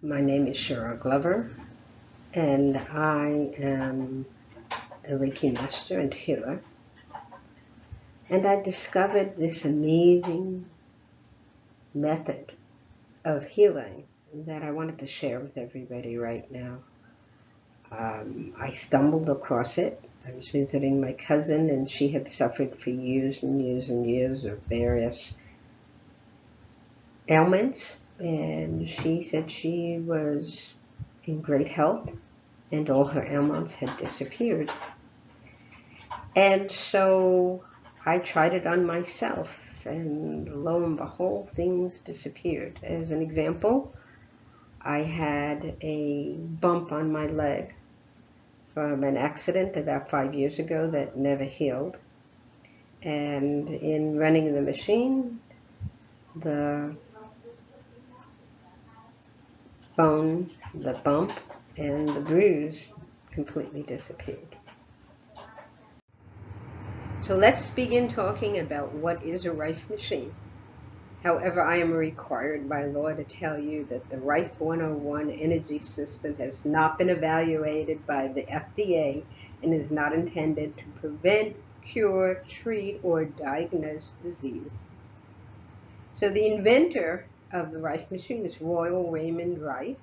My name is Cheryl Glover, and I am a Reiki master and healer. And I discovered this amazing method of healing that I wanted to share with everybody right now. I stumbled across it. I was visiting my cousin, and she had suffered for years and years and years of various ailments. And she said she was in great health, and all her ailments had disappeared. And so I tried it on myself, and lo and behold, things disappeared. As an example, I had a bump on my leg from an accident about 5 years ago that never healed. And in running the machine, the bone, the bump, and the bruise completely disappeared. So let's begin talking about what is a RIFE machine. However, I am required by law to tell you that the RIFE 101 energy system has not been evaluated by the FDA and is not intended to prevent, cure, treat, or diagnose disease. So the inventor of the RIFE machine is Royal Raymond Rife,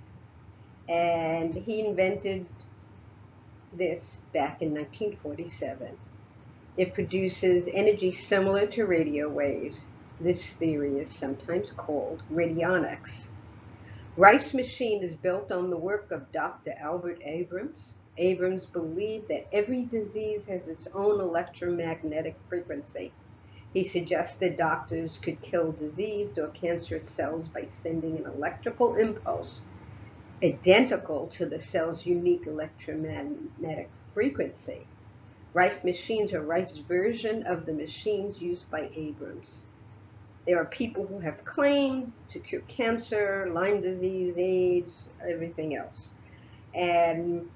and he invented this back in 1947. It produces energy similar to radio waves. This theory is sometimes called radionics. Rife's machine is built on the work of Dr. Albert Abrams. Abrams believed that every disease has its own electromagnetic frequency. He suggested doctors could kill diseased or cancerous cells by sending an electrical impulse identical to the cell's unique electromagnetic frequency. Rife machines are Rife's version of the machines used by Abrams. There are people who have claimed to cure cancer, Lyme disease, AIDS, everything else. And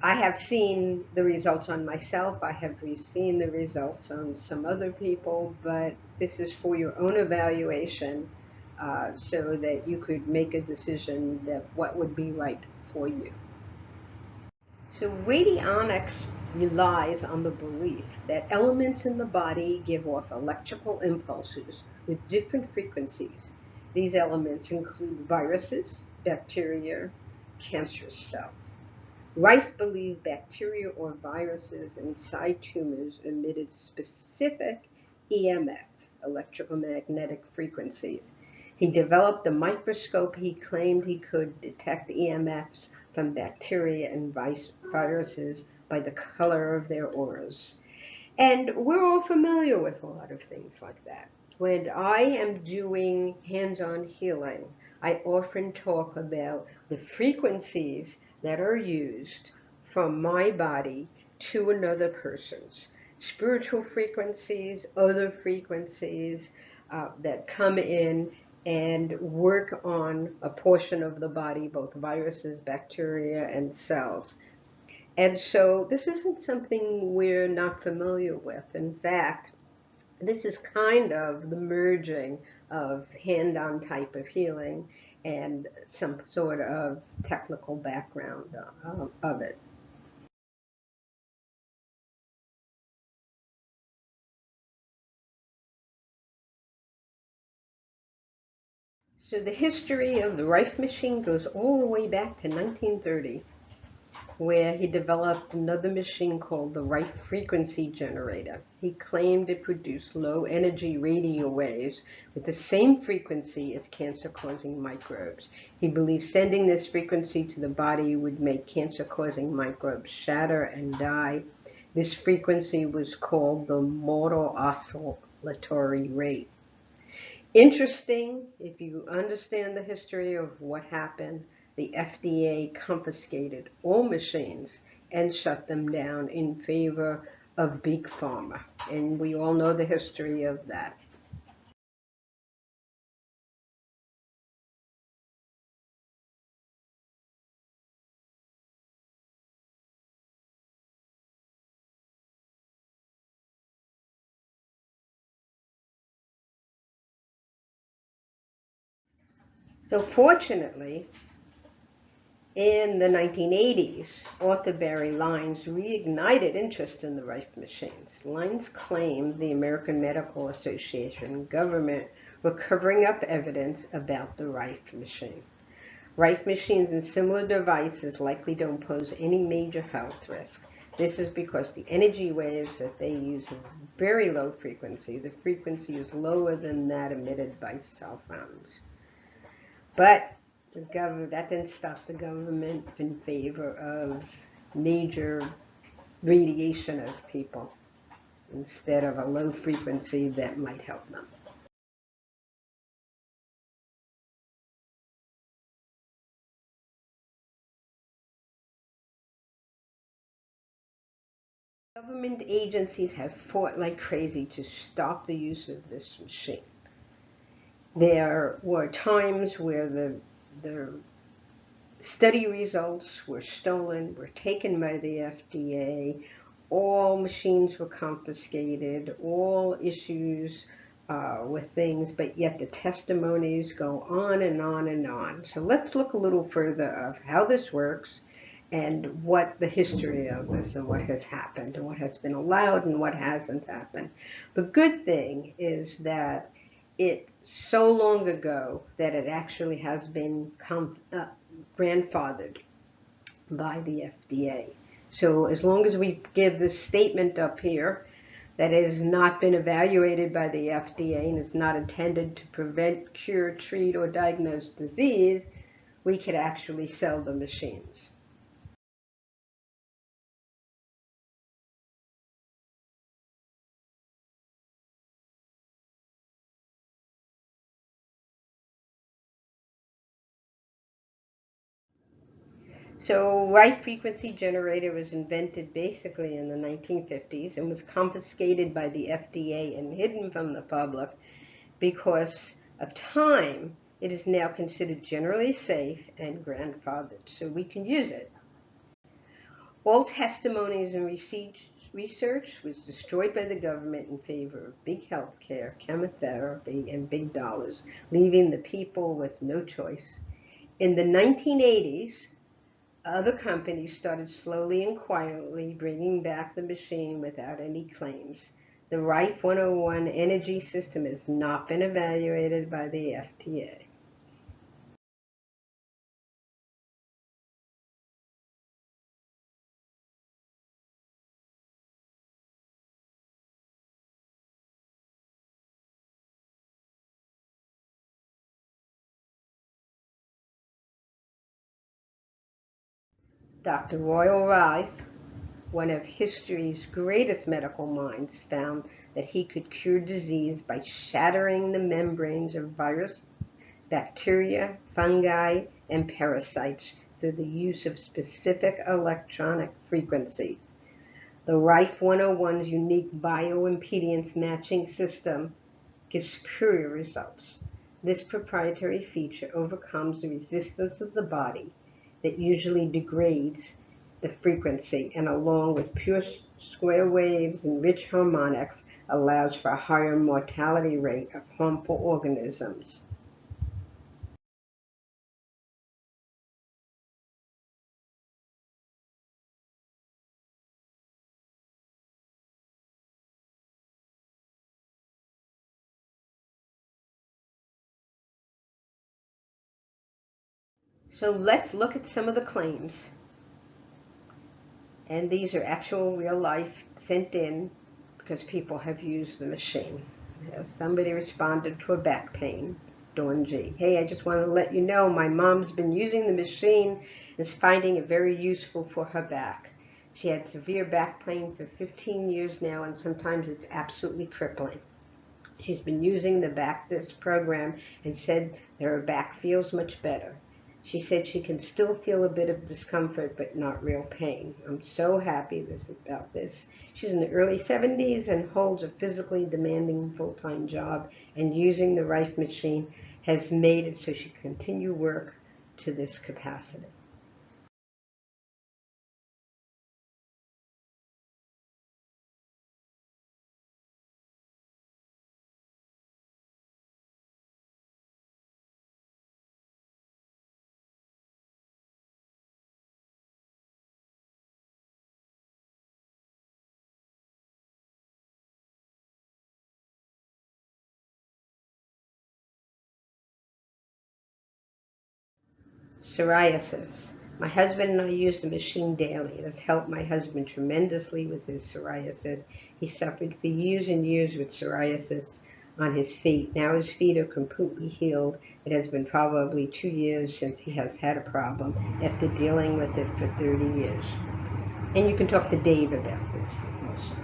I have seen the results on myself. I have seen the results on some other people, but this is for your own evaluation so that you could make a decision that what would be right for you. So radionics relies on the belief that elements in the body give off electrical impulses with different frequencies. These elements include viruses, bacteria, cancerous cells. Rife believed bacteria or viruses inside tumors emitted specific EMF, electromagnetic frequencies. He developed a microscope. He claimed he could detect EMFs from bacteria and viruses by the color of their auras. And we're all familiar with a lot of things like that. When I am doing hands-on healing, I often talk about the frequencies that are used from my body to another person's. Spiritual frequencies, other frequencies that come in and work on a portion of the body, both viruses, bacteria, and cells. And so this isn't something we're not familiar with. In fact, this is kind of the merging of hand-on type of healing and some sort of technical background of it. So the history of the Rife machine goes all the way back to 1930. Where he developed another machine called the Rife frequency generator. He claimed it produced low energy radio waves with the same frequency as cancer-causing microbes. He believed sending this frequency to the body would make cancer-causing microbes shatter and die. This frequency was called the mortal oscillatory rate. Interesting, if you understand the history of what happened, the FDA confiscated all machines and shut them down in favor of Big Pharma. And we all know the history of that. So fortunately, in the 1980s, author Barry Lyons reignited interest in the RIFE machines. Lyons claimed the American Medical Association and government were covering up evidence about the RIFE machine. RIFE machines and similar devices likely don't pose any major health risk. This is because the energy waves that they use are very low frequency. The frequency is lower than that emitted by cell phones. But that didn't stop the government in favor of major radiation of people instead of a low frequency that might help them. Government agencies have fought like crazy to stop the use of this machine. There were times where the study results were stolen, were taken by the FDA, all machines were confiscated, all issues with things, but yet the testimonies go on and on and on. So let's look a little further of how this works and what the history of this and what has happened and what has been allowed and what hasn't happened. The good thing is that it's so long ago that it actually has been grandfathered by the FDA. So as long as we give this statement up here that it has not been evaluated by the FDA and is not intended to prevent, cure, treat, or diagnose disease, we could actually sell the machines. So right frequency generator was invented basically in the 1950s and was confiscated by the FDA and hidden from the public because of time. It is now considered generally safe and grandfathered, so we can use it. All testimonies and research was destroyed by the government in favor of big health care, chemotherapy, and big dollars, leaving the people with no choice. In the 1980s, other companies started slowly and quietly bringing back the machine without any claims. The RIFE-101 energy system has not been evaluated by the FDA. Dr. Royal Rife, one of history's greatest medical minds, found that he could cure disease by shattering the membranes of viruses, bacteria, fungi, and parasites through the use of specific electronic frequencies. The RIFE-101's unique bioimpedance matching system gives superior results. This proprietary feature overcomes the resistance of the body that usually degrades the frequency, and along with pure square waves and rich harmonics, allows for a higher mortality rate of harmful organisms. So let's look at some of the claims. And these are actual real life sent in because people have used the machine. Somebody responded to a back pain. Dawn G. Hey, I just want to let you know my mom's been using the machine and is finding it very useful for her back. She had severe back pain for 15 years now, and sometimes it's absolutely crippling. She's been using the back disc program and said that her back feels much better. She said she can still feel a bit of discomfort, but not real pain. I'm so happy about this. She's in the early 70s and holds a physically demanding full-time job, and using the RIFE machine has made it so she can continue work to this capacity. Psoriasis. My husband and I use the machine daily. It has helped my husband tremendously with his psoriasis. He suffered for years and years with psoriasis on his feet. Now his feet are completely healed. It has been probably 2 years since he has had a problem after dealing with it for 30 years. And you can talk to Dave about this also.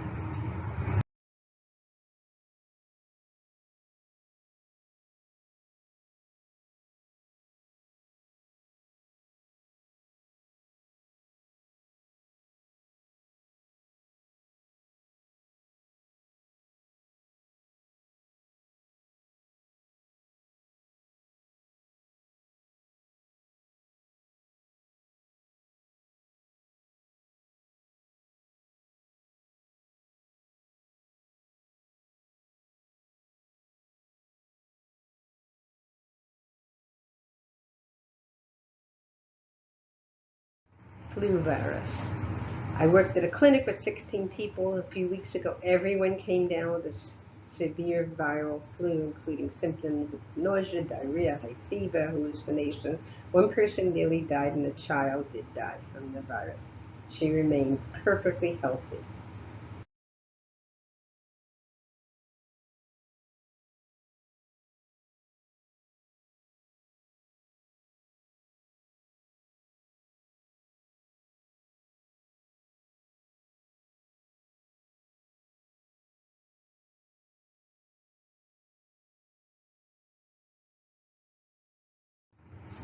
Flu virus. I worked at a clinic with 16 people a few weeks ago. Everyone came down with a severe viral flu, including symptoms of nausea, diarrhea, high fever, hallucination. One person nearly died, and a child did die from the virus. She remained perfectly healthy.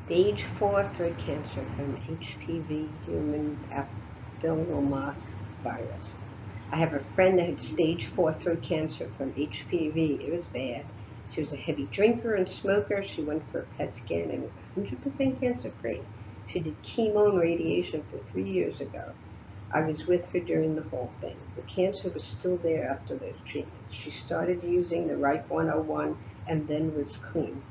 Stage 4 throat cancer from HPV, human papilloma virus. I have a friend that had stage 4 throat cancer from HPV. It was bad. She was a heavy drinker and smoker. She went for a PET scan and was 100% cancer free. She did chemo and radiation for 3 years ago. I was with her during the whole thing. The cancer was still there after those treatments. She started using the RIFE101 and then was clean.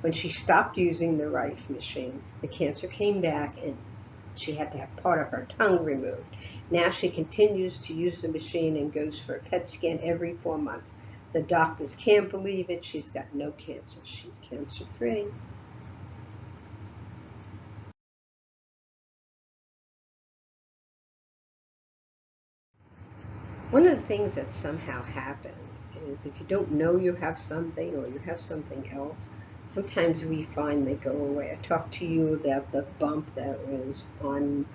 When she stopped using the RIFE machine, the cancer came back and she had to have part of her tongue removed. Now she continues to use the machine and goes for a PET scan every 4 months. The doctors can't believe it. She's got no cancer. She's cancer free. One of the things that somehow happens is if you don't know you have something or you have something else, sometimes we find they go away. I talked to you about the bump that was on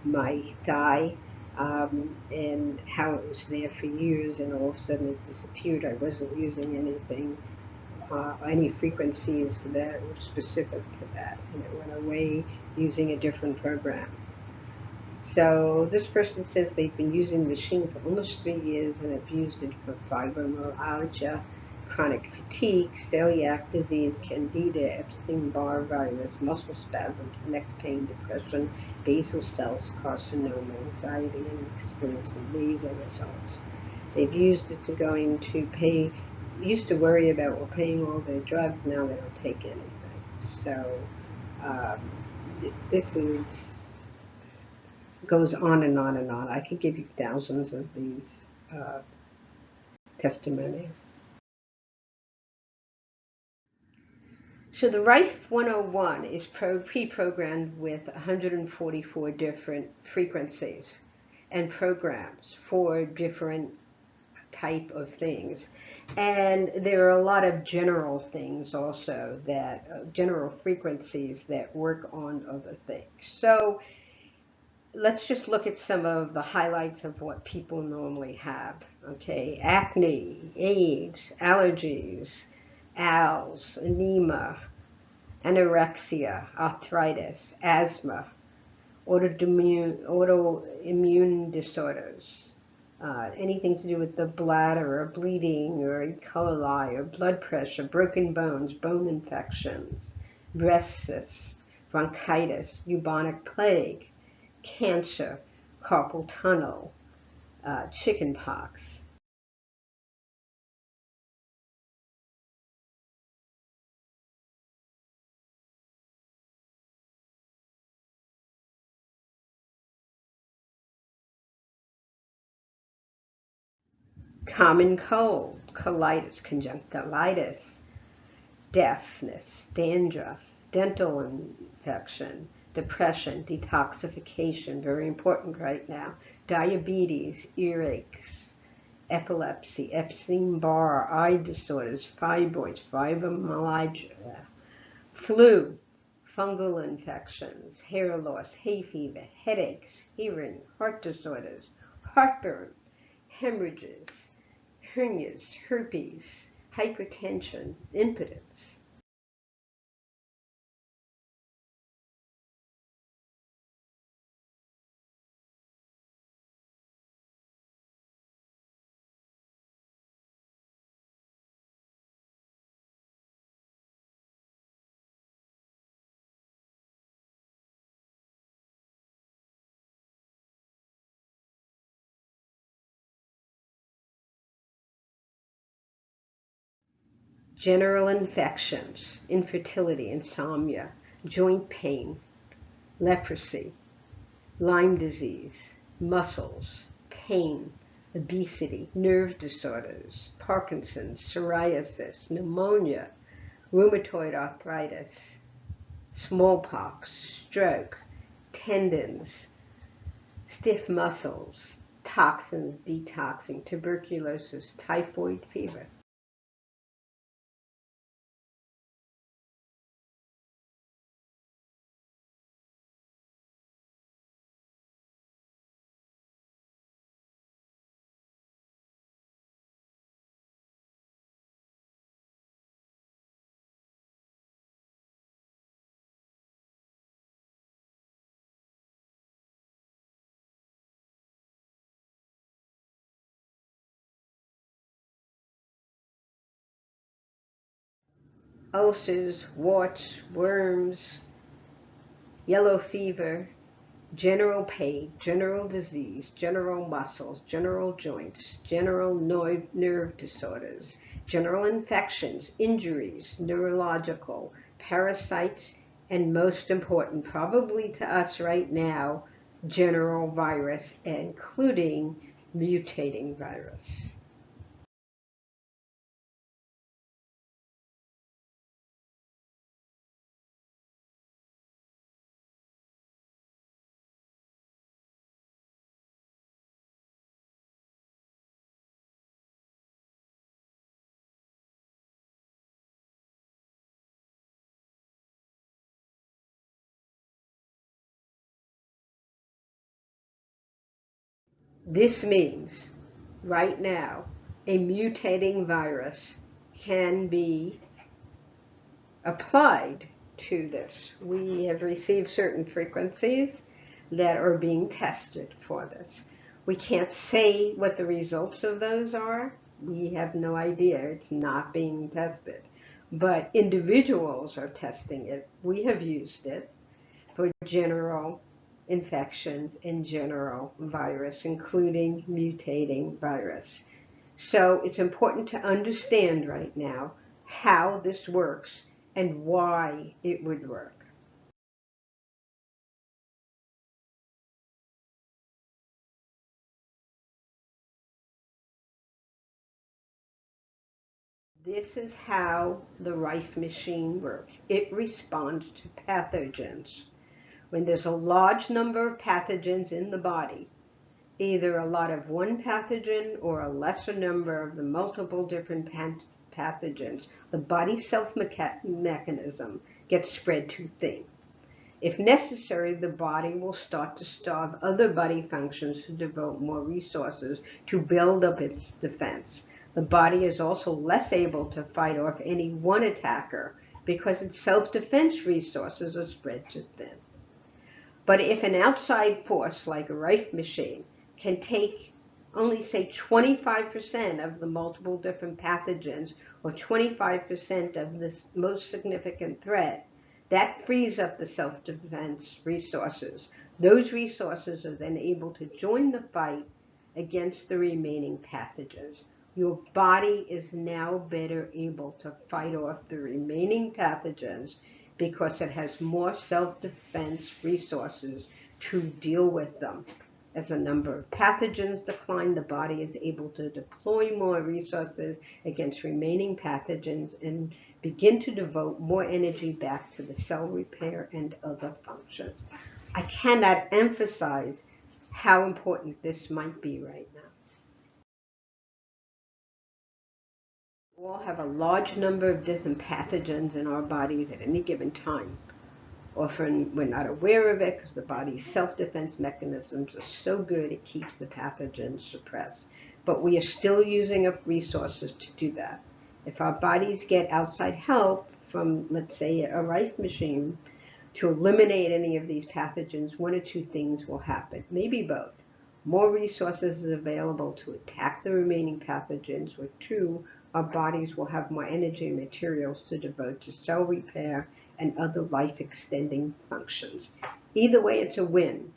my thigh, and how it was there for years and all of a sudden it disappeared. I wasn't using anything, any frequencies that were specific to that, and it went away using a different program. So this person says they've been using the machine for almost 3 years and have used it for fibromyalgia, chronic fatigue, celiac disease, candida, Epstein-Barr virus, muscle spasms, neck pain, depression, basal cell carcinoma, anxiety, and experiencing amazing results. They've used it to going to pay, used to worry about well, paying all their drugs, now they don't take anything. So um, this is goes on and on and on. I could give you thousands of these testimonies. So the RIFE 101 is pre-programmed with 144 different frequencies and programs for different type of things. And there are a lot of general things also that, general frequencies that work on other things. So let's just look at some of the highlights of what people normally have. Okay, acne, AIDS, allergies, ALS, anemia, anorexia, arthritis, asthma, autoimmune disorders, anything to do with the bladder or bleeding or E. coli or blood pressure, broken bones, bone infections, breast cysts, bronchitis, bubonic plague, cancer, carpal tunnel, chicken pox. Common cold, colitis, conjunctivitis, deafness, dandruff, dental infection, depression, detoxification, very important right now, diabetes, earaches, epilepsy, Epstein-Barr, eye disorders, fibroids, fibromyalgia, flu, fungal infections, hair loss, hay fever, headaches, hearing, heart disorders, heartburn, hemorrhages, hernias, herpes, hypertension, impotence. General infections, infertility, insomnia, joint pain, leprosy, Lyme disease, muscles, pain, obesity, nerve disorders, Parkinson's, psoriasis, pneumonia, rheumatoid arthritis, smallpox, stroke, tendons, stiff muscles, toxins, detoxing, tuberculosis, typhoid fever. Ulcers, warts, worms, yellow fever, general pain, general disease, general muscles, general joints, general nerve disorders, general infections, injuries, neurological, parasites, and most important, probably to us right now, general virus, including mutating virus. This means, right now, a mutating virus can be applied to this. We have received certain frequencies that are being tested for this. We can't say what the results of those are. We have no idea. It's not being tested. But individuals are testing it. We have used it for general infections and general virus, including mutating virus. So it's important to understand right now how this works and why it would work. This is how the RIFE machine works. It responds to pathogens. When there's a large number of pathogens in the body, either a lot of one pathogen or a lesser number of the multiple different pathogens, the body's self-mechanism gets spread too thin. If necessary, the body will start to starve other body functions to devote more resources to build up its defense. The body is also less able to fight off any one attacker because its self-defense resources are spread too thin. But if an outside force like a RIFE machine can take only, say, 25% of the multiple different pathogens or 25% of the most significant threat, that frees up the self-defense resources. Those resources are then able to join the fight against the remaining pathogens. Your body is now better able to fight off the remaining pathogens because it has more self-defense resources to deal with them. As the number of pathogens decline, the body is able to deploy more resources against remaining pathogens and begin to devote more energy back to the cell repair and other functions. I cannot emphasize how important this might be right now. We all have a large number of different pathogens in our bodies at any given time. Often we're not aware of it because the body's self-defense mechanisms are so good it keeps the pathogens suppressed. But we are still using up resources to do that. If our bodies get outside help from, let's say, a RIFE machine to eliminate any of these pathogens, one or two things will happen, maybe both. More resources is available to attack the remaining pathogens, or two, our bodies will have more energy and materials to devote to cell repair and other life-extending functions. Either way, it's a win.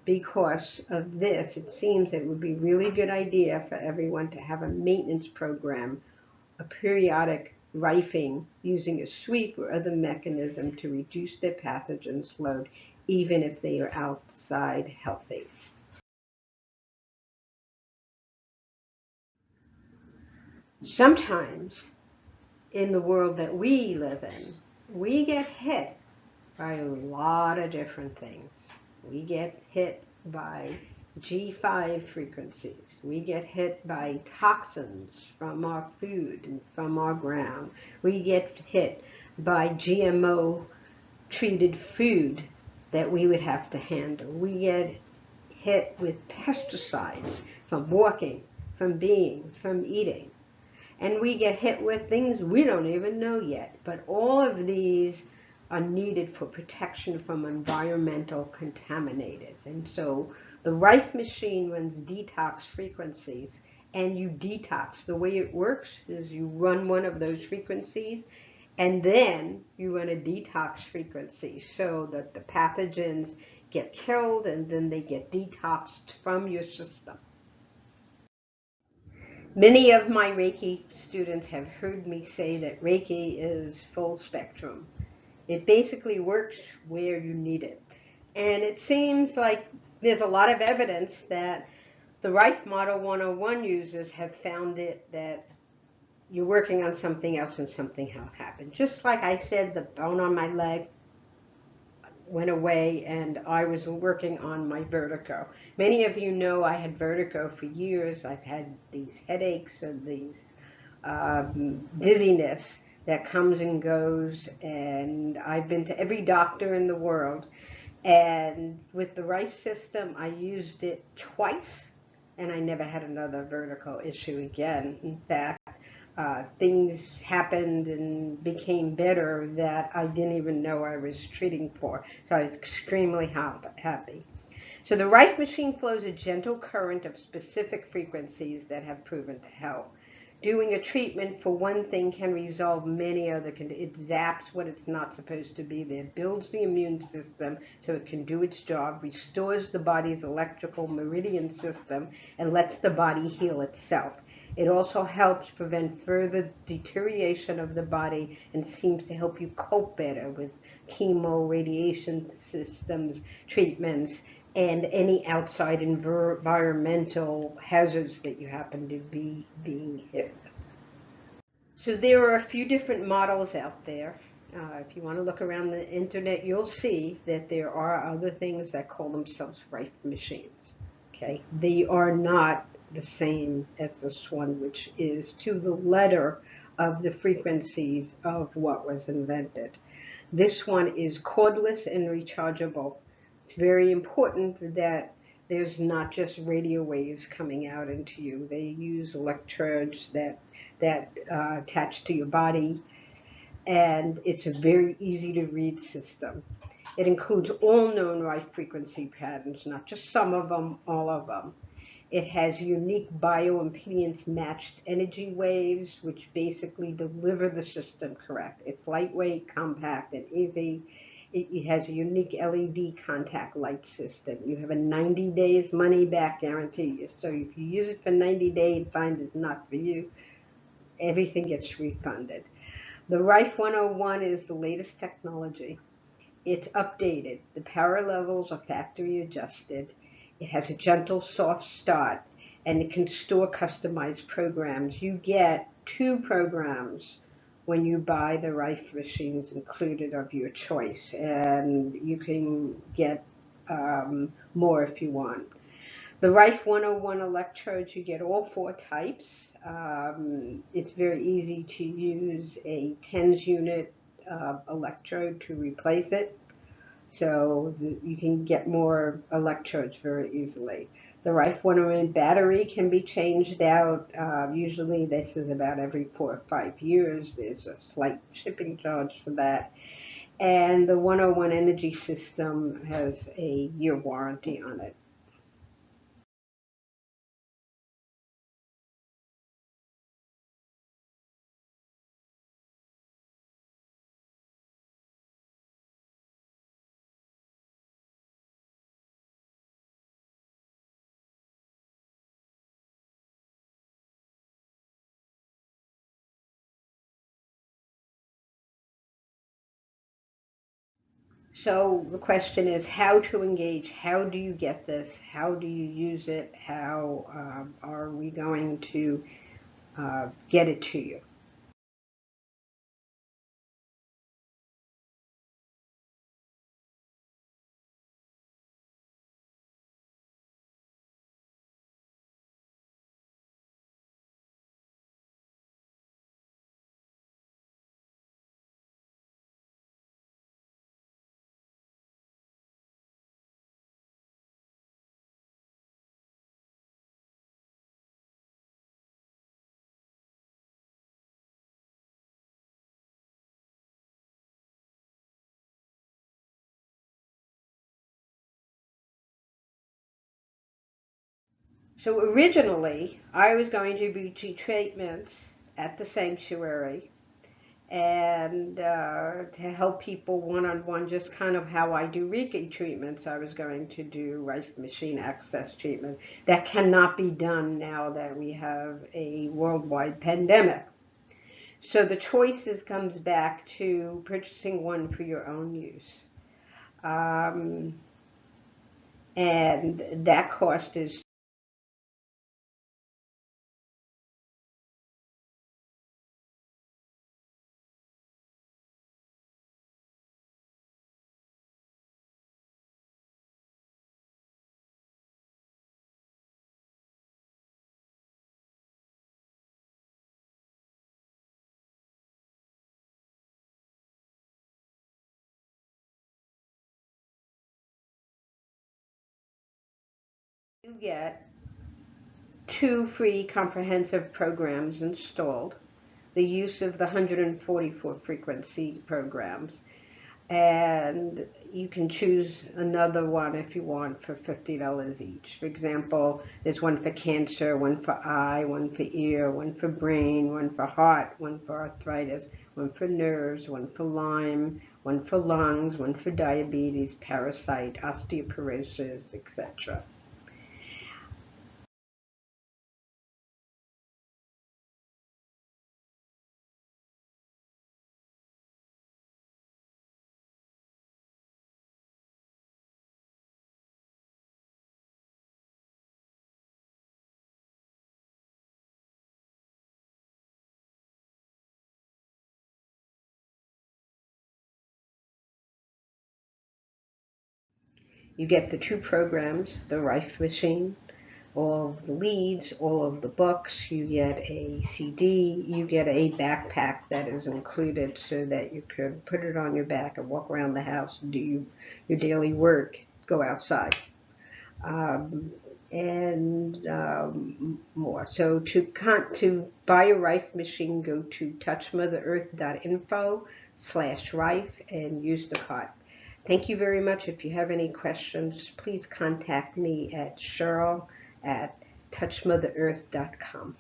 Because of this, it seems it would be a really good idea for everyone to have a maintenance program, a periodic rifing using a sweep or other mechanism to reduce their pathogens load, even if they are outside healthy. Sometimes in the world that we live in, we get hit by a lot of different things. We get hit by G5 frequencies. We get hit by toxins from our food and from our ground. We get hit by GMO treated food that we would have to handle. We get hit with pesticides from walking, from being, from eating. And we get hit with things we don't even know yet. But all of these are needed for protection from environmental contaminated. And so the RIFE machine runs detox frequencies, and you detox. The way it works is you run one of those frequencies, and then you run a detox frequency so that the pathogens get killed and then they get detoxed from your system. Many of my Reiki students have heard me say that Reiki is full spectrum. It basically works where you need it. And it seems like there's a lot of evidence that the RIFE Model 101 users have found it that you're working on something else and something else happened. Just like I said, the bone on my leg went away and I was working on my vertigo. Many of you know I had vertigo for years. I've had these headaches and these dizziness that comes and goes, and I've been to every doctor in the world. And with the RIFE system, I used it twice, and I never had another vertigo issue again. In fact, things happened and became better that I didn't even know I was treating for. So I was extremely happy. So the RIFE machine flows a gentle current of specific frequencies that have proven to help. Doing a treatment for one thing can resolve many other conditions. It zaps what it's not supposed to be there, builds the immune system so it can do its job, restores the body's electrical meridian system, and lets the body heal itself. It also helps prevent further deterioration of the body and seems to help you cope better with chemo, radiation systems, treatments, and any outside environmental hazards that you happen to be being hit. So there are a few different models out there. If you want to look around the internet, you'll see that there are other things that call themselves RIFE machines. Okay, they are not the same as this one, which is to the letter of the frequencies of what was invented. This one is cordless and rechargeable. It's very important that there's not just radio waves coming out into you. They use electrodes that attach to your body, and it's a very easy to read system. It includes all known RIFE frequency patterns, not just some of them, all of them. It has unique bioimpedance matched energy waves, which basically deliver the system correct. It's lightweight, compact, and easy. It has a unique LED contact light system. You have a 90 days money back guarantee. So if you use it for 90 days and find it's not for you, everything gets refunded. The RIFE 101 is the latest technology. It's updated. The power levels are factory adjusted. It has a gentle, soft start, and it can store customized programs. You get 2 programs when you buy the Rife machines included of your choice, and you can get more if you want. The Rife 101 electrodes, you get all 4 types. It's very easy to use a 10s unit electrode to replace it, so you can get more electrodes very easily. The Rife 101 battery can be changed out. Usually this is about every 4 or 5 years. There's a slight shipping charge for that. And the 101 energy system has a year warranty on it. So the question is how to engage. How do you get this? How do you use it? How are we going to get it to you? So originally, I was going to do treatments at the sanctuary and to help people one-on-one, just kind of how I do Reiki treatments. I was going to do Rife machine access treatment. That cannot be done now that we have a worldwide pandemic. So the choices comes back to purchasing one for your own use. Um, and that cost is, you get 2 free comprehensive programs installed, the use of the 144 frequency programs, and you can choose another one if you want for $50 each. For example, there's one for cancer, one for eye, one for ear, one for brain, one for heart, one for arthritis, one for nerves, one for Lyme, one for lungs, one for diabetes, parasite, osteoporosis, etc. You get the 2 programs, the Rife machine, all of the leads, all of the books. You get a CD, you get a backpack that is included so that you could put it on your back and walk around the house and do your daily work, go outside. And more. So to buy a Rife machine, go to touchmotherearth.info/Rife and use the card. Thank you very much. If you have any questions, please contact me at Cheryl at touchmotherearth.com.